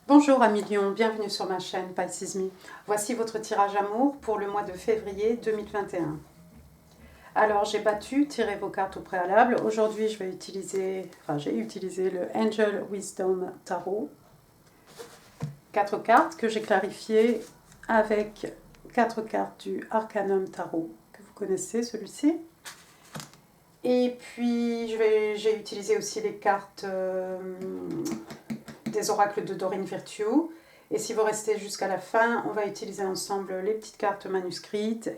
Bonjour amis Lion, bienvenue sur ma chaîne Pisces Me. Voici votre tirage amour pour le mois de février 2021. Alors j'ai tiré vos cartes au préalable. Aujourd'hui j'ai utilisé le Angel Wisdom Tarot. 4 cartes que j'ai clarifiées avec 4 cartes du Arcanum Tarot, que vous connaissez celui-ci. Et puis j'ai utilisé aussi les cartes des oracles de Dorine Virtue. Et si vous restez jusqu'à la fin, on va utiliser ensemble les petites cartes manuscrites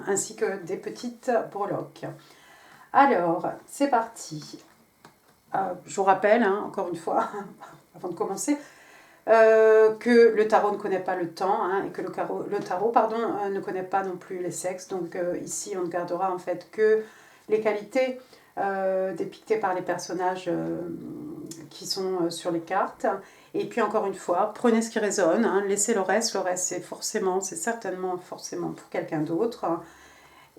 ainsi que des petites breloques. Alors, c'est parti. Je vous rappelle, encore une fois, avant de commencer, que le tarot ne connaît pas le temps et que le tarot ne connaît pas non plus les sexes. Donc ici, on ne gardera en fait que les qualités dépictées par les personnages qui sont sur les cartes. Et puis encore une fois, prenez ce qui résonne, laissez le reste c'est certainement forcément pour quelqu'un d'autre.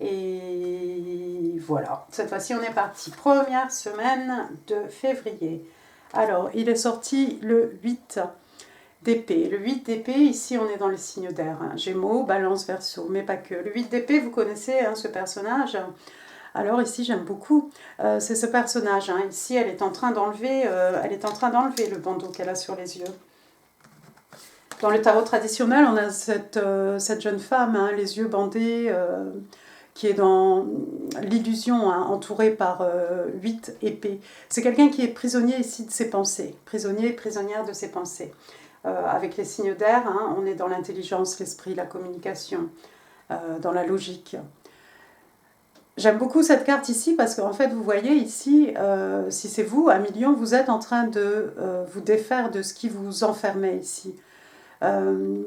Et voilà, cette fois-ci on est parti. Première semaine de février. Alors, il est sorti le 8 d'épée. Le 8 d'épée, ici on est dans les signes d'air. Gémeaux, Balance, Verseau, mais pas que. Le 8 d'épée, vous connaissez ce personnage. Alors ici j'aime beaucoup, c'est ce personnage, ici elle est en train d'enlever le bandeau qu'elle a sur les yeux. Dans le tarot traditionnel, on a cette jeune femme, les yeux bandés, qui est dans l'illusion, entourée par 8 épées. C'est quelqu'un qui est prisonnier ici de ses pensées, prisonnier et prisonnière de ses pensées. Avec les signes d'air, on est dans l'intelligence, l'esprit, la communication, dans la logique. J'aime beaucoup cette carte ici parce qu'en fait, vous voyez ici, si c'est vous, à Lion, vous êtes en train de vous défaire de ce qui vous enfermait ici. Le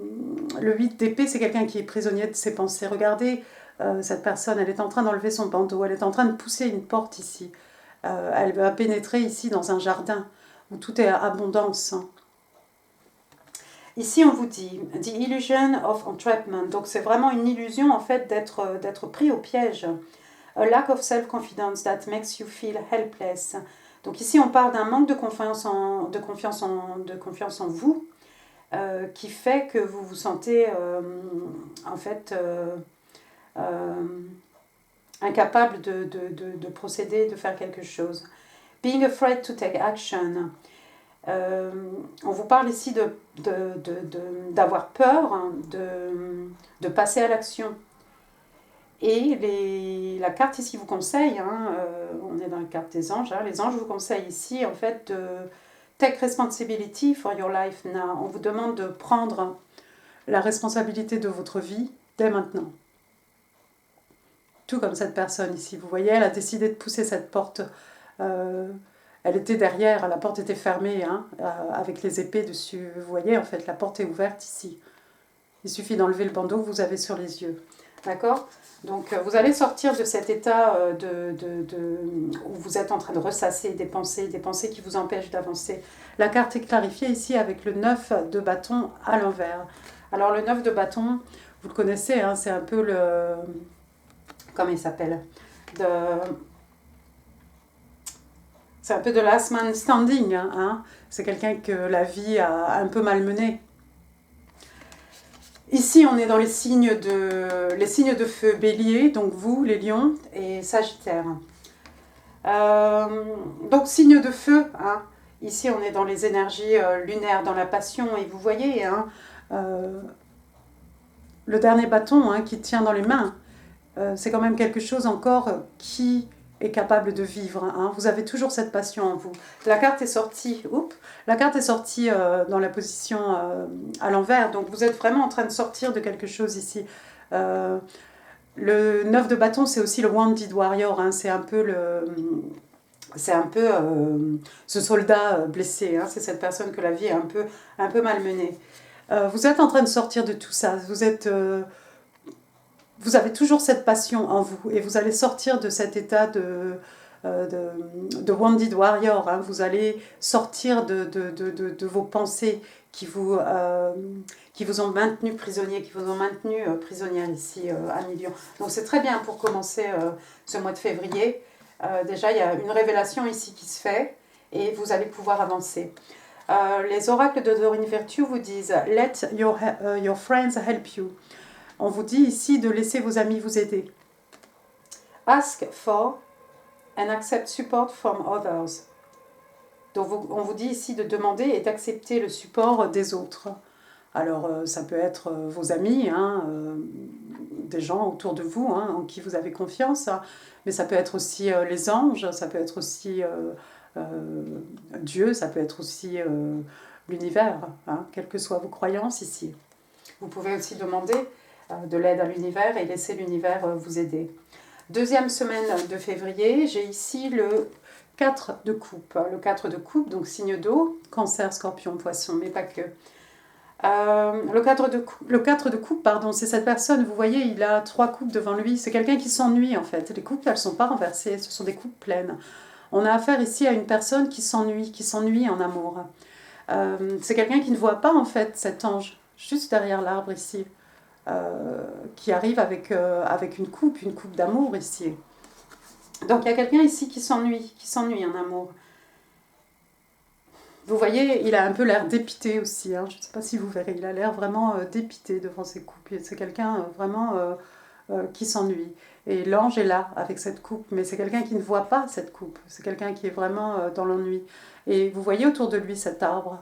8 d'épée, c'est quelqu'un qui est prisonnier de ses pensées. Regardez, cette personne, elle est en train d'enlever son bandeau, elle est en train de pousser une porte ici. Elle va pénétrer ici dans un jardin où tout est abondance. Ici, on vous dit « The illusion of entrapment ». Donc, c'est vraiment une illusion, en fait, d'être pris au piège. A lack of self-confidence that makes you feel helpless. Donc ici, on parle d'un manque de confiance en vous qui fait que vous vous sentez en fait incapable de procéder, de faire quelque chose. Being afraid to take action. On vous parle ici d'avoir peur, de passer à l'action. Et la carte ici vous conseille, on est dans la carte des anges, les anges vous conseillent ici en fait de take responsibility for your life now. On vous demande de prendre la responsabilité de votre vie dès maintenant. Tout comme cette personne ici, vous voyez, elle a décidé de pousser cette porte. Elle était derrière, la porte était fermée, avec les épées dessus. Vous voyez, en fait, la porte est ouverte ici. Il suffit d'enlever le bandeau que vous avez sur les yeux. D'accord ? Donc, vous allez sortir de cet état où vous êtes en train de ressasser des pensées qui vous empêchent d'avancer. La carte est clarifiée ici avec le 9 de bâton à l'envers. Alors, le 9 de bâton, vous le connaissez, c'est un peu le... Comment il s'appelle ? C'est un peu de last man standing. C'est quelqu'un que la vie a un peu malmené. Ici, on est dans les signes de feu bélier, donc vous, les lions, et sagittaire. Donc, signe de feu, ici, on est dans les énergies lunaires, dans la passion, et vous voyez, le dernier bâton qui tient dans les mains, c'est quand même quelque chose encore qui est capable de vivre. Vous avez toujours cette passion en vous. La carte est sortie, dans la position à l'envers, donc vous êtes vraiment en train de sortir de quelque chose ici. Le 9 de bâton, c'est aussi le Wounded Warrior, c'est un peu ce soldat blessé, c'est cette personne que la vie a un peu malmenée. Vous êtes en train de sortir de tout ça, vous avez toujours cette passion en vous et vous allez sortir de cet état de Wounded Warrior. Vous allez sortir de vos pensées qui vous ont maintenu prisonnier, qui vous ont maintenu prisonnière ici à Lion. Donc c'est très bien pour commencer ce mois de février. Déjà, il y a une révélation ici qui se fait et vous allez pouvoir avancer. Les oracles de Doreen Virtue vous disent « Let your friends help you ». On vous dit ici de laisser vos amis vous aider. « Ask for and accept support from others ». Donc on vous dit ici de demander et d'accepter le support des autres. Alors ça peut être vos amis, hein, des gens autour de vous hein, en qui vous avez confiance, hein, mais ça peut être aussi les anges, ça peut être aussi Dieu, ça peut être aussi l'univers, hein, quelles que soient vos croyances ici. Vous pouvez aussi demander de l'aide à l'univers et laisser l'univers vous aider. Deuxième semaine de février, j'ai ici le 4 de coupe. Le 4 de coupe, donc signe d'eau, cancer, scorpion, poisson, mais pas que. Le 4 de coupe, pardon, c'est cette personne, vous voyez, il a 3 coupes devant lui. C'est quelqu'un qui s'ennuie en fait. Les coupes, elles ne sont pas renversées, ce sont des coupes pleines. On a affaire ici à une personne qui s'ennuie en amour. C'est quelqu'un qui ne voit pas en fait cet ange, juste derrière l'arbre ici, qui arrive avec une coupe d'amour ici. Donc il y a quelqu'un ici qui s'ennuie en amour. Vous voyez, il a un peu l'air dépité aussi, hein. Je ne sais pas si vous verrez, il a l'air vraiment dépité devant ses coupes. C'est quelqu'un vraiment qui s'ennuie. Et l'ange est là avec cette coupe, mais c'est quelqu'un qui ne voit pas cette coupe. C'est quelqu'un qui est vraiment dans l'ennui. Et vous voyez autour de lui cet arbre.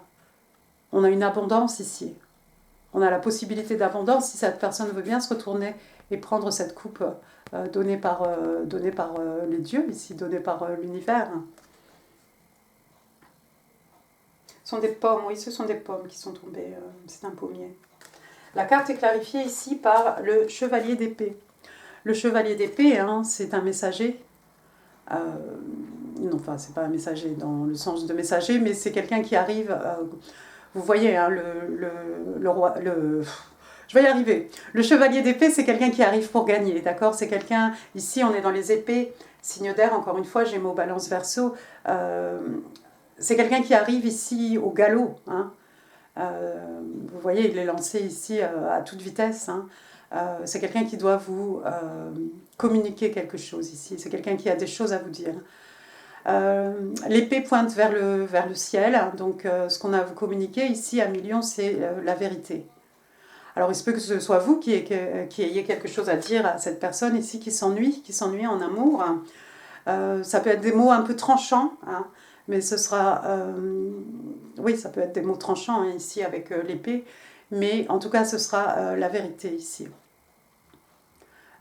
On a une abondance ici. On a la possibilité d'abondance si cette personne veut bien se retourner et prendre cette coupe donnée par les dieux, ici, donnée par l'univers. Ce sont des pommes, oui, ce sont des pommes qui sont tombées, c'est un pommier. La carte est clarifiée ici par le chevalier d'épée. Le chevalier d'épée, hein, c'est un messager. Non, enfin, c'est pas un messager dans le sens de messager, mais c'est quelqu'un qui arrive. Vous voyez, hein, le roi. Je vais y arriver. Le chevalier d'épée, c'est quelqu'un qui arrive pour gagner, d'accord? C'est quelqu'un. Ici, on est dans les épées, signe d'air, encore une fois, Gémeaux, Balance, Verseau. C'est quelqu'un qui arrive ici au galop. Hein. Vous voyez, il est lancé ici à toute vitesse. Hein. C'est quelqu'un qui doit vous communiquer quelque chose ici. C'est quelqu'un qui a des choses à vous dire. L'épée pointe vers le ciel. Donc, ce qu'on a à vous communiquer ici à Million, c'est la vérité. Alors, il se peut que ce soit vous qui ayez quelque chose à dire à cette personne ici qui s'ennuie en amour. Ça peut être des mots un peu tranchants, hein, mais ce sera... oui, ça peut être des mots tranchants hein, ici avec l'épée, mais en tout cas, ce sera la vérité ici.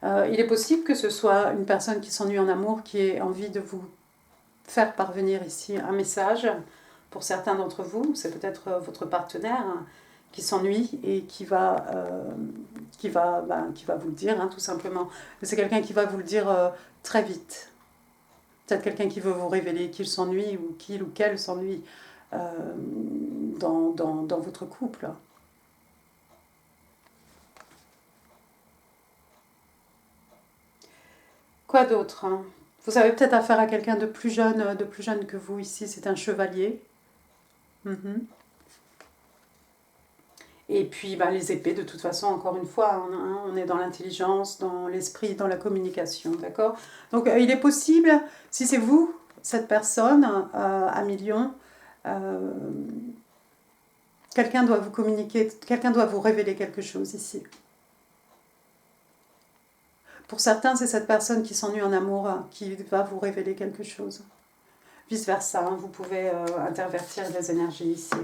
Il est possible que ce soit une personne qui s'ennuie en amour, qui ait envie de vous faire parvenir ici un message. Pour certains d'entre vous, c'est peut-être votre partenaire hein, qui s'ennuie et qui va vous le dire, hein, tout simplement. Mais c'est quelqu'un qui va vous le dire très vite. Peut-être quelqu'un qui veut vous révéler qu'il s'ennuie ou qu'il ou qu'elle s'ennuie dans votre couple. Quoi d'autre hein? Vous avez peut-être affaire à quelqu'un de plus jeune que vous ici, c'est un chevalier. Et puis les épées, de toute façon, encore une fois, hein, on est dans l'intelligence, dans l'esprit, dans la communication, d'accord? Donc il est possible, si c'est vous, cette personne à Million, quelqu'un doit vous communiquer, quelqu'un doit vous révéler quelque chose ici. Pour certains, c'est cette personne qui s'ennuie en amour qui va vous révéler quelque chose. Vice-versa, hein, vous pouvez intervertir les énergies ici.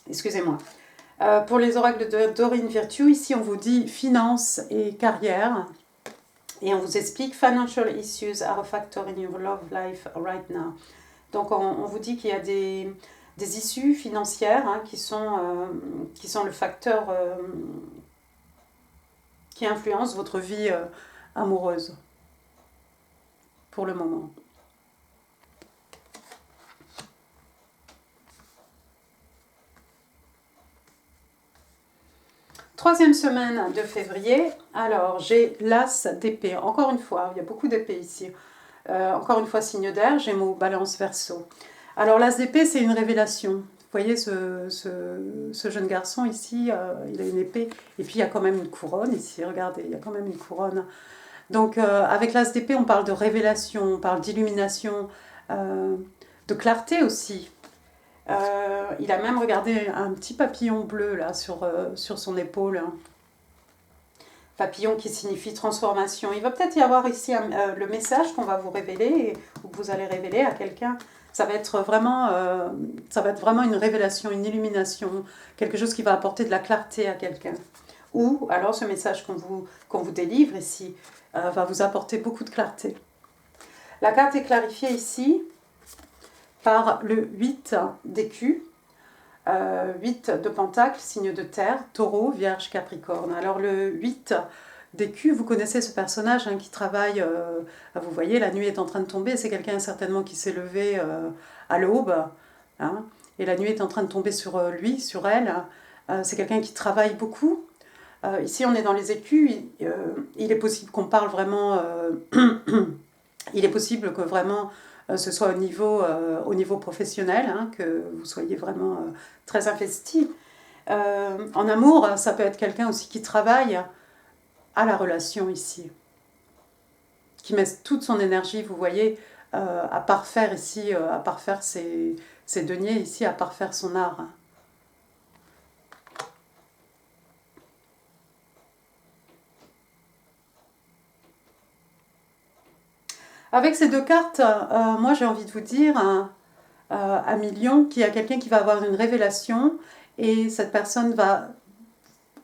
Excusez-moi. Pour les oracles de Doreen Virtue, ici on vous dit finances et carrière. Et on vous explique financial issues are a factor in your love life right now. Donc on vous dit qu'il y a des issues financières hein, qui sont le facteur qui influence votre vie amoureuse pour le moment. Troisième semaine de février, alors j'ai l'as d'épée. Encore une fois, il y a beaucoup d'épées ici. Encore une fois, signe d'air, Gémeaux, Balance, Verseau. Alors l'as d'épée, c'est une révélation. Vous voyez ce jeune garçon ici, il a une épée. Et puis il y a quand même une couronne ici, regardez, il y a quand même une couronne. Donc avec l'as d'épée, on parle de révélation, on parle d'illumination, de clarté aussi. Il a même regardé un petit papillon bleu là sur son épaule. Hein. Papillon qui signifie transformation. Il va peut-être y avoir ici le message qu'on va vous révéler ou que vous allez révéler à quelqu'un. Ça va être vraiment une révélation, une illumination, quelque chose qui va apporter de la clarté à quelqu'un. Ou alors ce message qu'on vous délivre ici va vous apporter beaucoup de clarté. La carte est clarifiée ici par le 8 d'écus, 8 de pentacles, signe de terre, taureau, vierge, capricorne. Alors le 8 d'écus, vous connaissez ce personnage hein, qui travaille, vous voyez, la nuit est en train de tomber, c'est quelqu'un certainement qui s'est levé à l'aube, hein, et la nuit est en train de tomber sur lui, sur elle. C'est quelqu'un qui travaille beaucoup. Ici, on est dans les écus, il est possible qu'on parle vraiment... il est possible que vraiment ce soit au niveau professionnel, hein, que vous soyez vraiment très investi. En amour, ça peut être quelqu'un aussi qui travaille à la relation ici, qui met toute son énergie, vous voyez, à parfaire ici, à parfaire ses deniers ici, à parfaire son art. Avec ces deux cartes, moi j'ai envie de vous dire à Million qu'il y a quelqu'un qui va avoir une révélation et cette personne va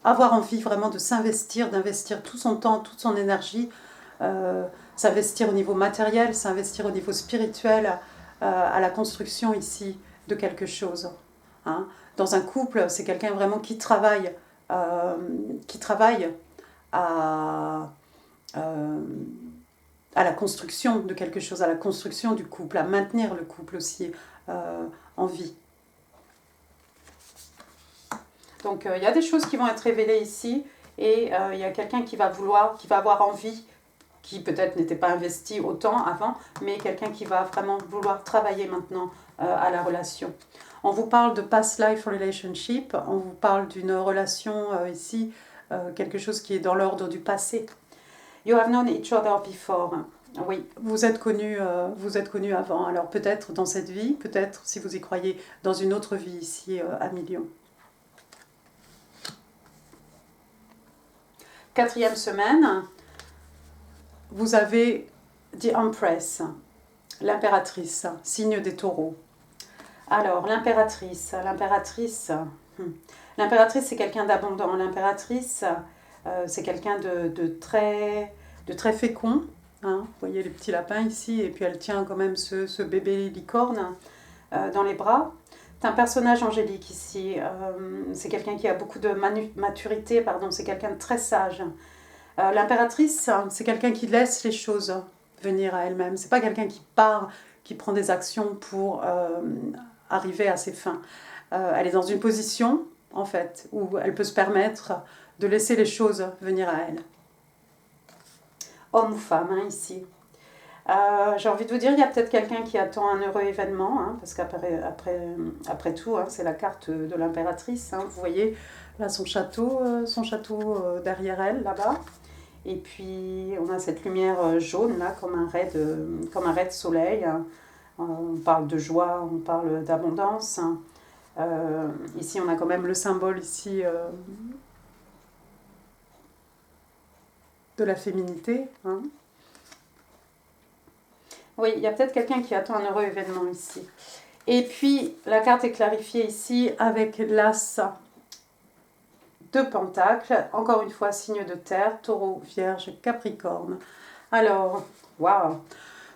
avoir envie vraiment de s'investir, d'investir tout son temps, toute son énergie, s'investir au niveau matériel, s'investir au niveau spirituel, à la construction ici de quelque chose. Hein. Dans un couple, c'est quelqu'un vraiment qui travaille à la construction de quelque chose, à la construction du couple, à maintenir le couple aussi en vie. Donc il y a des choses qui vont être révélées ici et il y a quelqu'un qui va avoir envie, qui peut-être n'était pas investi autant avant, mais quelqu'un qui va vraiment vouloir travailler maintenant à la relation. On vous parle de past life relationship, on vous parle d'une relation ici, quelque chose qui est dans l'ordre du passé. You have known each other before. Oui, vous êtes connus avant. Alors peut-être dans cette vie, peut-être si vous y croyez, dans une autre vie ici à Million. 4e semaine, vous avez The Empress, l'impératrice, signe des taureaux. Alors l'impératrice, c'est quelqu'un d'abondant. L'impératrice, c'est quelqu'un de très fécond. Hein. Vous voyez les petits lapins ici, et puis elle tient quand même ce bébé licorne dans les bras. C'est un personnage angélique ici. C'est quelqu'un qui a beaucoup de maturité, c'est quelqu'un de très sage. L'impératrice, c'est quelqu'un qui laisse les choses venir à elle-même. C'est pas quelqu'un qui part, qui prend des actions pour arriver à ses fins. Elle est dans une position, en fait, où elle peut se permettre de laisser les choses venir à elle. Homme ou femme, hein, ici. J'ai envie de vous dire, il y a peut-être quelqu'un qui attend un heureux événement, hein, parce qu'après tout, hein, c'est la carte de l'impératrice. Hein, vous voyez, là, son château derrière elle, là-bas. Et puis, on a cette lumière jaune, là, comme un ray de soleil. Hein. On parle de joie, on parle d'abondance. Hein. Ici, on a quand même le symbole ici de la féminité. Hein. Oui, il y a peut-être quelqu'un qui attend un heureux événement ici. Et puis, la carte est clarifiée ici avec l'as de Pentacle. Encore une fois, signe de terre, taureau, vierge, capricorne. Alors, waouh,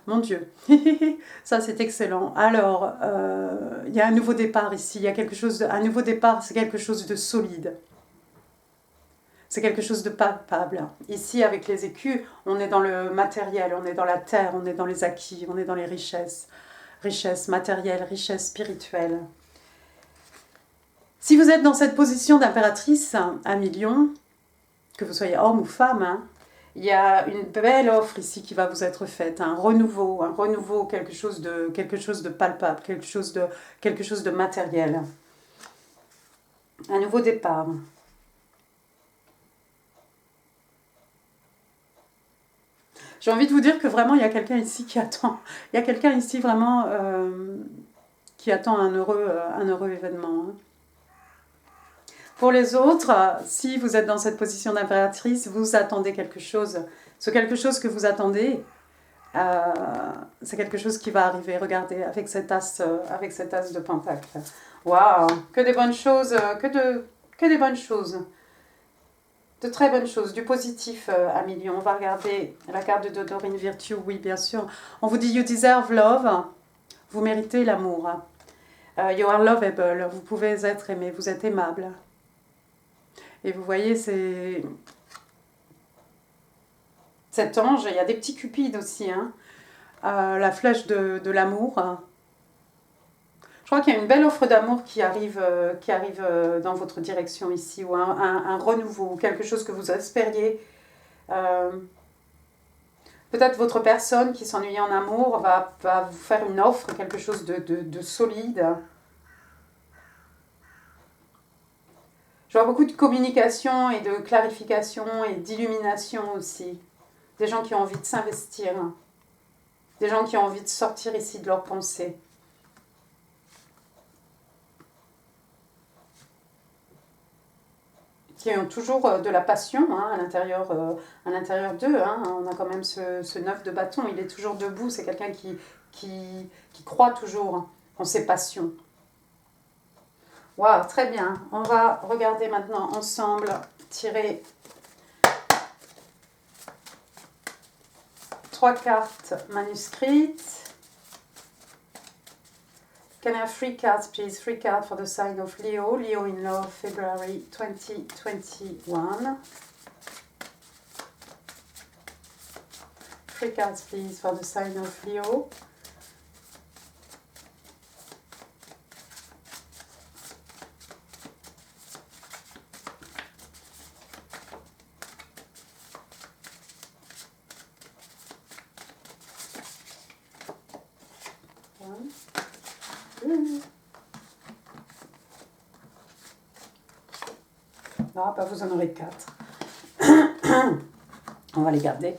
mon Dieu, ça c'est excellent. Alors, il y a un nouveau départ ici. Il y a un nouveau départ, c'est quelque chose de solide. C'est quelque chose de palpable. Ici, avec les écus, on est dans le matériel, on est dans la terre, on est dans les acquis, on est dans les richesses. Richesses matérielles, richesses spirituelles. Si vous êtes dans cette position d'impératrice à Million, que vous soyez homme ou femme, hein, il y a une belle offre ici qui va vous être faite, un renouveau, quelque chose de palpable, quelque chose de matériel. Un nouveau départ. J'ai envie de vous dire que vraiment, il y a quelqu'un ici qui attend. Il y a quelqu'un ici vraiment qui attend un heureux événement. Hein. Pour les autres, si vous êtes dans cette position d'impératrice, vous attendez quelque chose. Ce quelque chose que vous attendez, c'est quelque chose qui va arriver. Regardez, avec cet as de pentacle. Waouh, que des bonnes choses, que des bonnes choses. De très bonnes choses, du positif, Amélie. On va regarder la carte de Dorine Virtue, oui, bien sûr. On vous dit you deserve love, vous méritez l'amour. You are lovable, vous pouvez être aimé, vous êtes aimable. Et vous voyez, c'est cet ange, il y a des petits cupides aussi, hein. La flèche de l'amour. Je crois qu'il y a une belle offre d'amour qui arrive dans votre direction ici, ou un renouveau, quelque chose que vous espériez. Peut-être votre personne qui s'ennuie en amour va vous faire une offre, quelque chose de solide. Je vois beaucoup de communication et de clarification et d'illumination aussi. Des gens qui ont envie de s'investir. Des gens qui ont envie de sortir ici de leurs pensées. Qui ont toujours de la passion hein, à l'intérieur d'eux. Hein. On a quand même ce 9 de bâton, il est toujours debout. C'est quelqu'un qui croit toujours en ses passions. Waouh, très bien. On va regarder maintenant ensemble, tirer 3 cartes manuscrites. Can I have 3 cards, please? 3 cards for the sign of Leo. Leo in love, February 2021. 3 cards, please, for the sign of Leo. Ah, bah vous en aurez 4. On va les garder.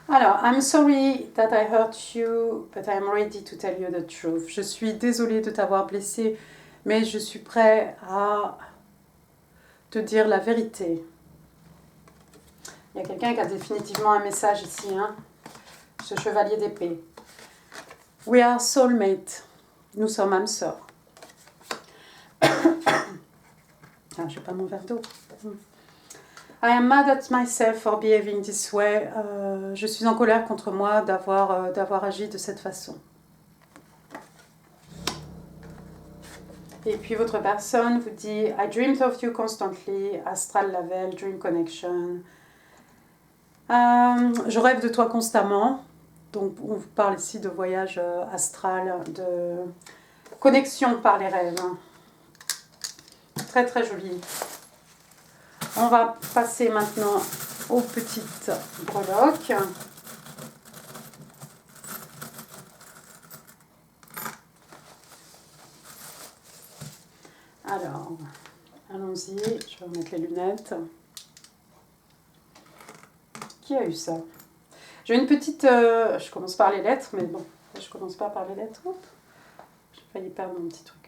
Alors, I'm sorry that I hurt you, but I'm ready to tell you the truth. Je suis désolée de t'avoir blessé, mais je suis prêt à te dire la vérité. Il y a quelqu'un qui a définitivement un message ici, hein, ce chevalier d'épée. We are soulmates. Nous sommes âmes sœurs. Ah, j'ai pas mon verre d'eau. I am mad at myself for behaving this way. Je suis en colère contre moi d'avoir agi de cette façon. Et puis votre personne vous dit I dreamed of you constantly, astral level, dream connection. Je rêve de toi constamment. Donc on vous parle ici de voyage astral, de connexion par les rêves. Très très joli. On va passer maintenant aux petites breloques. Alors, allons-y. Je vais remettre les lunettes. Qui a eu ça? J'ai une petite... je commence par les lettres, mais bon, je commence pas par les lettres. J'ai failli perdre mon petit truc.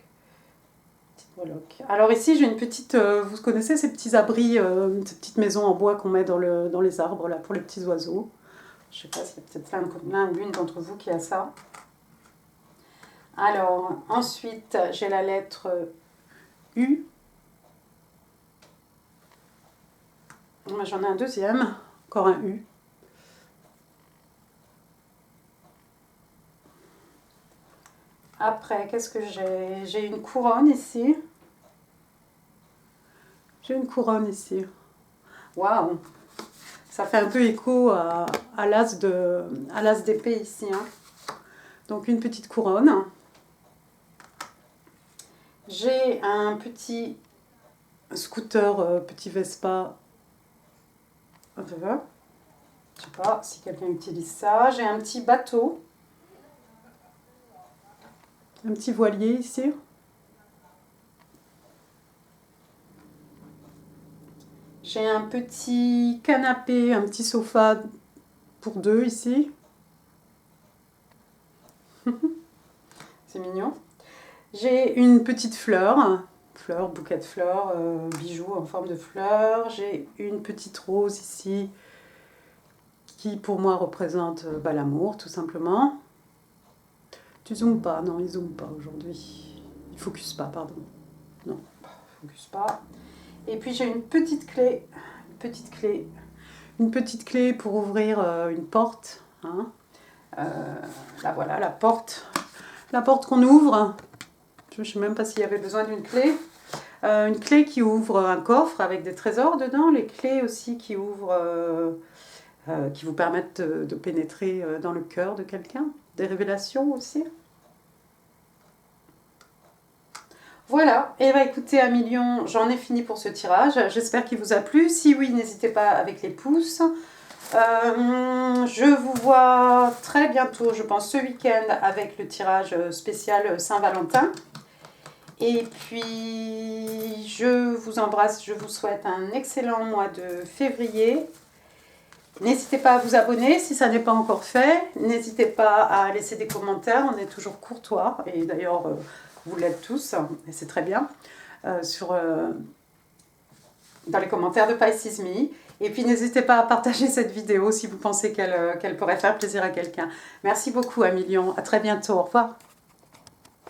Alors ici j'ai une petite, vous connaissez ces petits abris, ces petites maisons en bois qu'on met dans les arbres là pour les petits oiseaux. Je sais pas s'il y a peut-être l'un ou l'une d'entre vous qui a ça. Alors ensuite j'ai la lettre U. J'en ai un deuxième, encore un U. Après, qu'est-ce que j'ai? J'ai une couronne ici. J'ai une couronne ici. Waouh! Ça fait un peu écho à l'as d'épée ici. Hein. Donc une petite couronne. J'ai un petit scooter, petit Vespa. Je ne sais pas si quelqu'un utilise ça. J'ai un petit bateau. Un petit voilier ici. J'ai un petit canapé, un petit sofa pour deux ici. C'est mignon. J'ai une petite fleur, bouquet de fleurs, bijoux en forme de fleurs. J'ai une petite rose ici qui pour moi représente l'amour tout simplement. Tu zoomes pas? Non, il zoome pas aujourd'hui. Il focus pas, pardon. Non, focus pas. Et puis j'ai une petite clé, une petite clé pour ouvrir une porte. Hein. Là voilà, la porte qu'on ouvre. Je ne sais même pas s'il y avait besoin d'une clé. Une clé qui ouvre un coffre avec des trésors dedans. Les clés aussi qui ouvrent, qui vous permettent de pénétrer dans le cœur de quelqu'un. Des révélations aussi. Voilà, et bien écoutez Amilion, j'en ai fini pour ce tirage. J'espère qu'il vous a plu. Si oui, n'hésitez pas avec les pouces. Je vous vois très bientôt, je pense ce week-end, avec le tirage spécial Saint-Valentin. Et puis, je vous embrasse, je vous souhaite un excellent mois de février. N'hésitez pas à vous abonner si ça n'est pas encore fait. N'hésitez pas à laisser des commentaires, on est toujours courtois. Et d'ailleurs, vous l'êtes tous, et c'est très bien, dans les commentaires de Pisces Me. Et puis n'hésitez pas à partager cette vidéo si vous pensez qu'elle pourrait faire plaisir à quelqu'un. Merci beaucoup Amilion, à très bientôt, au revoir.